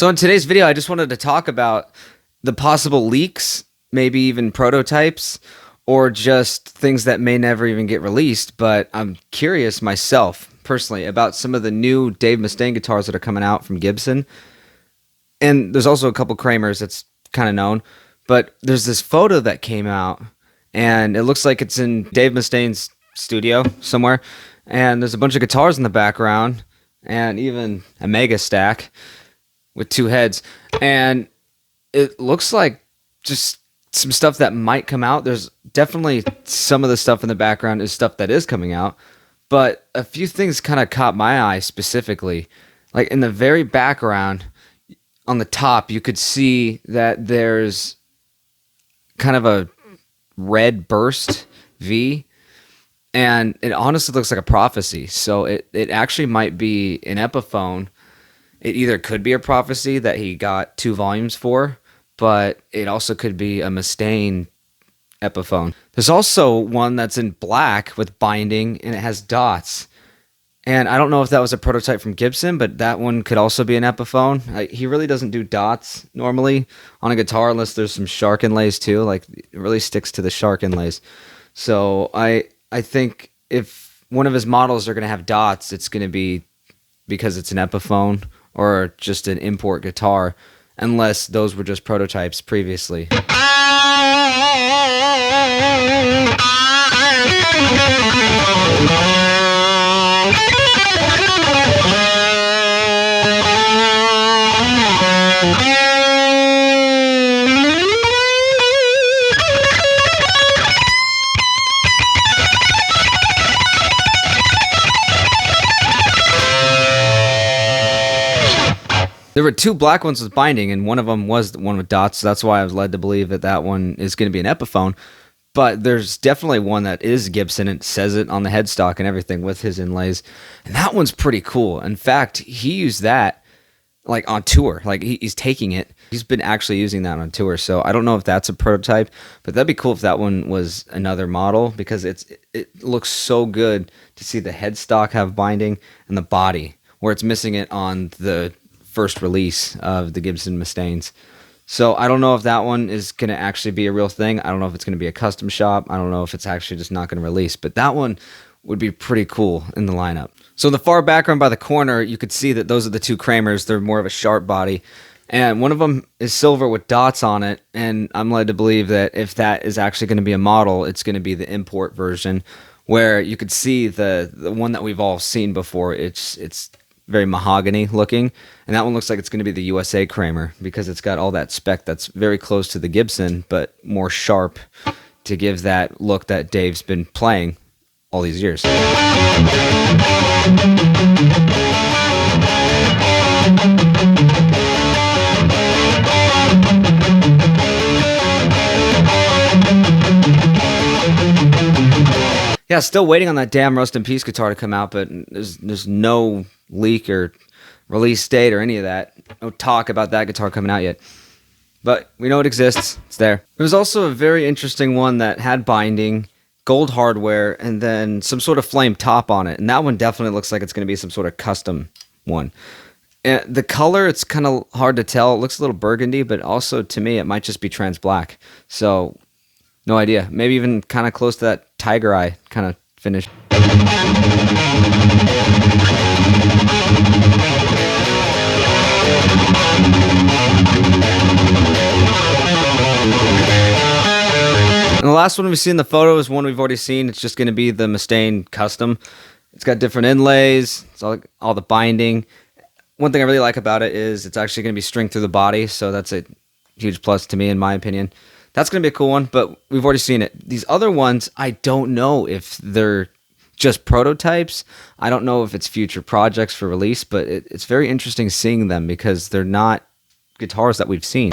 So in today's video, I just wanted to talk about the possible leaks, maybe even prototypes, or just things that may never even get released. But I'm curious myself, personally, about some of the new Dave Mustaine guitars that are coming out from Gibson. And there's also a couple Kramers that's kind of known. But there's this photo that came out, and it looks like it's in Dave Mustaine's studio somewhere. And there's a bunch of guitars in the background, and even a mega stack with two heads. And it looks like just some stuff that might come out. There's definitely some of the stuff in the background is stuff that is coming out. But a few things kind of caught my eye specifically. Like in the very background, on the top, you could see that there's kind of a red burst V. And it honestly looks like a prophecy. So it actually might be an Epiphone. It either could be a prophecy that he got 2 volumes for, but it also could be a Mustaine Epiphone. There's also one that's in black with binding, and it has dots. And I don't know if that was a prototype from Gibson, but that one could also be an Epiphone. He really doesn't do dots normally on a guitar unless there's some shark inlays too. Like, it really sticks to the shark inlays. So I think if one of his models are going to have dots, it's going to be because it's an Epiphone or just an import guitar, unless those were just prototypes previously. There were 2 black ones with binding, and one of them was the one with dots, so that's why I was led to believe that that one is going to be an Epiphone. But there's definitely one that is Gibson, and it says it on the headstock and everything with his inlays. And that one's pretty cool. In fact, he used that like on tour. Like he's taking it. He's been actually using that on tour. So I don't know if that's a prototype, but that'd be cool if that one was another model, because it looks so good to see the headstock have binding and the body, where it's missing it on the first release of the Gibson Mustaines. So I don't know if that one is going to actually be a real thing. I don't know if it's going to be a custom shop. I don't know if it's actually just not going to release, but that one would be pretty cool in the lineup. So in the far background by the corner, you could see that those are the 2 Kramers. They're more of a sharp body, and one of them is silver with dots on it. And I'm led to believe that if that is actually going to be a model, it's going to be the import version, where you could see the one that we've all seen before. It's very mahogany looking, and that one looks like it's going to be the USA Kramer, because it's got all that spec that's very close to the Gibson but more sharp, to give that look that Dave's been playing all these years. And yeah, still waiting on that damn Rust in Peace guitar to come out, but there's no leak or release date or any of that. No talk about that guitar coming out yet. But we know it exists. It's there. There was also a very interesting one that had binding, gold hardware, and then some sort of flame top on it. And that one definitely looks like it's going to be some sort of custom one. And the color, it's kind of hard to tell. It looks a little burgundy, but also to me, it might just be trans black. So no idea. Maybe even kind of close to that tiger eye kind of finish. And the last one we see in the photo is one we've already seen. It's just going to be the Mustaine Custom. It's got different inlays. It's all the binding. One thing I really like about it is it's actually going to be string through the body, so that's a huge plus to me, in my opinion. That's going to be a cool one, but we've already seen it. These other ones, I don't know if they're just prototypes. I don't know if it's future projects for release, but it's very interesting seeing them, because they're not guitars that we've seen.